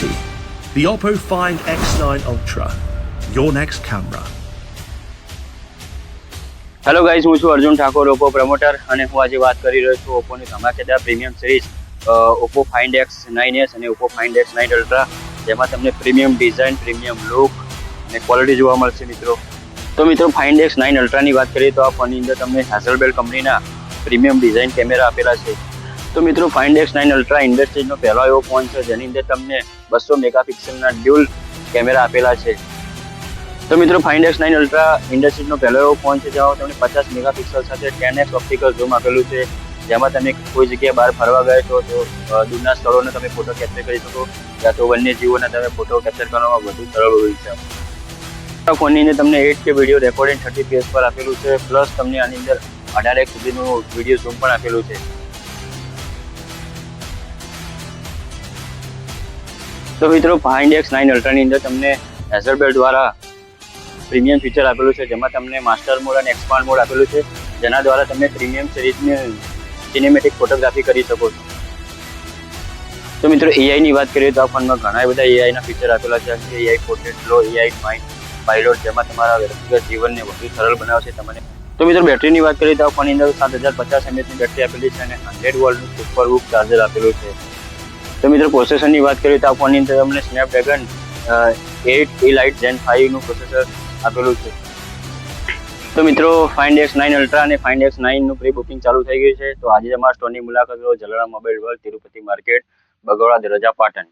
quality. The Oppo Find X9 Ultra, your next camera. Hello guys, હું છું Arjun Thakor, Oppo promoter, અને હું આજે વાત કરી રહ્યો છું ઓપ્પોની ધમાકેદાર premium series Oppo find X9s અને ઓપ્પો ફાઇન્ડ X9 અલ્ટ્રા, જેમાં તમને પ્રીમિયમ ડિઝાઇન, પ્રીમિયમ લુક અને ક્વોલિટી જોવા મળશે મિત્રો. તો મિત્રો, ફાઇન્ડ X9 અલ્ટ્રાની વાત કરીએ તો આ ફોનની અંદર તમને હેઝલબેલ કંપનીના પ્રીમિયમ ડિઝાઇન કેમેરા આપેલા છે. તો મિત્રો, ફાઇન્ડ X9 અલ્ટ્રા ઇન્ડસ્ટ્રીઝનો પહેલો એવો ફોન છે જેની અંદર તમને 200 મેગાપિક્સલના ડ્યુઅલ કેમેરા આપેલા છે. તો મિત્રો, ફાઇન્ડ X9 અલ્ટ્રા ઇન્ડસ્ટ્રીઝનો પહેલો એવો ફોન છે જેમાં તમને 50 મેગાપિક્સલ સાથે 10x ઓપ્ટિકલ ઝૂમ આપેલું છે, જેમાં તમે કોઈ જગ્યાએ બહાર ફરવા ગયા છો તો દૂરના સ્થળોને તમે ફોટો કેપ્ચર કરી શકો, યા તો વન્યજીવોને તમે ફોટો કેપ્ચર કરવામાં વધુ સરળ હોય છે. આ ફોનની અંદર તમને 8K વિડીયો રેકોર્ડિંગ 30fps પર આપેલું છે, પ્લસ તમને આની અંદર 18x સુધીનું વિડીયો ઝૂમ પણ આપેલું છે. તો મિત્રો, ફાઇન્ડ X9 અલ્ટ્રાની અંદર તમને હેઝલબેલ દ્વારા પ્રીમિયમ ફીચર આપેલું છે, જેમાં તમને માસ્ટર મોડ અને એક્સપાન્ડ મોડ આપેલું છે, જેના દ્વારા તમે પ્રીમિયમ સિરીઝની સિનેમેટિક ફોટોગ્રાફી કરી શકો છો. તો મિત્રો, એઆઈની વાત કરીએ તો આ ફોનમાં ઘણા બધા એઆઈના ફીચર આપેલા છે, જેમ કે એઆઈ પોર્ટ્રેટ લો, એઆઈ માઇન્ડ પાયલોટ, જેમાં તમારા વ્યક્તિગત જીવનને વધુ સરળ બનાવશે તમને. તો મિત્રો, બેટરીની વાત કરીએ તો આ ફોનની અંદર 7050 mAhની બેટરી આપેલી છે અને 100 વોલ્ટનું સુપર હૂક ચાર્જર આપેલું છે. તો મિત્રો, પ્રોસેસરની વાત કરીએ તો આ ફોનની અંદર તમને સ્નેપડ્રેગન 8 Elite Gen 5નું પ્રોસેસર આપેલું છે. તો મિત્રો, ફાઇન્ડ X9 અલ્ટ્રા અને ફાઇન્ડ X9નું પ્રી બુકિંગ ચાલુ થઈ ગયું છે. તો આજે તમારા સ્ટોરની મુલાકાત લો, Jalaram Mobile World, Tirupati Market, Bagoda, Darja, Patan.